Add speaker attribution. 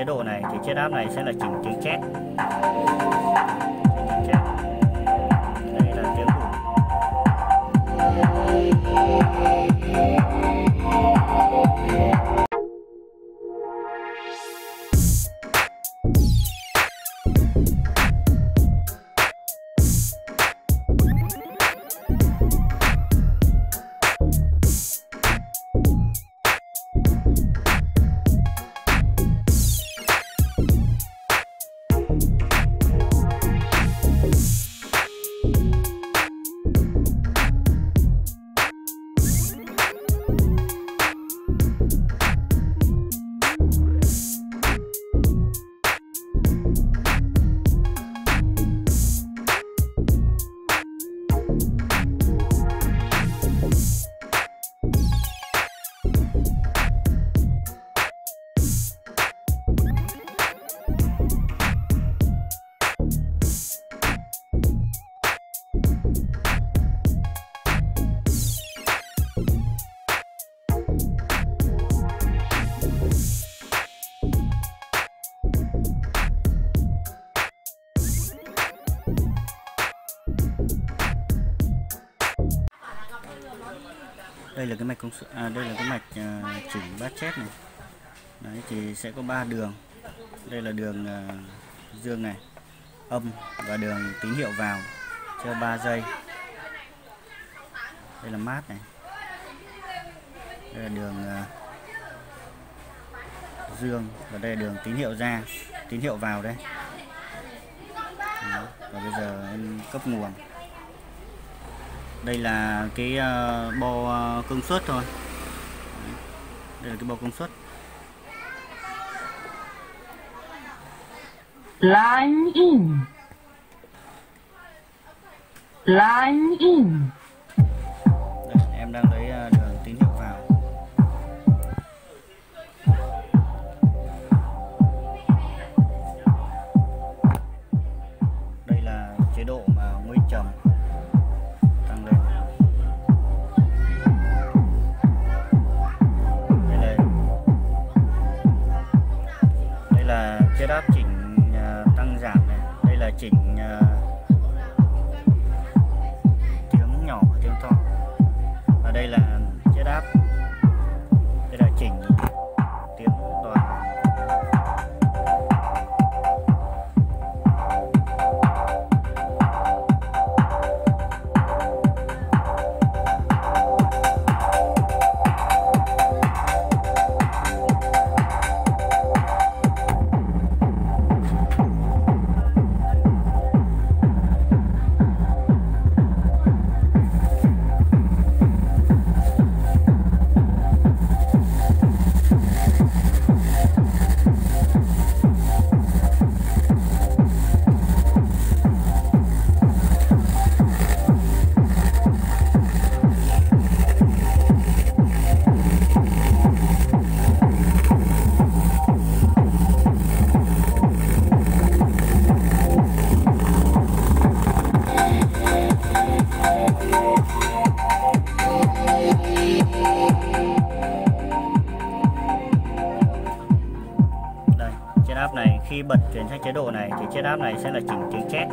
Speaker 1: chế độ này thì chiết áp này sẽ là chỉnh tiếng chét. Đây là tiếng ủ. Đây là cái mạch công suất, đây là cái mạch chỉnh bát chét này. Đấy thì sẽ có 3 đường. Đây là đường dương này, âm và đường tín hiệu vào cho 3 dây. Đây là mát này. Đây là đường dương và đây là đường tín hiệu ra, tín hiệu vào đây. Đó. Và bây giờ em cấp nguồn. Đây là cái bo công suất thôi. Đây là cái bo công suất.
Speaker 2: Line in. Line in.
Speaker 1: Đây, em đang lấy đường tín hiệu vào. Đây là chế độ mà nguyên trầm. Tăng lên. Đây là chiết áp chỉnh tăng giảm này. Đây là chỉnh tiếng nhỏ tiếng to. Và đây là chiết áp. Đây là chỉnh tiếng toàn. Chiết áp này khi bật chuyển sang chế độ này thì chiết áp này sẽ là chỉnh tiếng chét.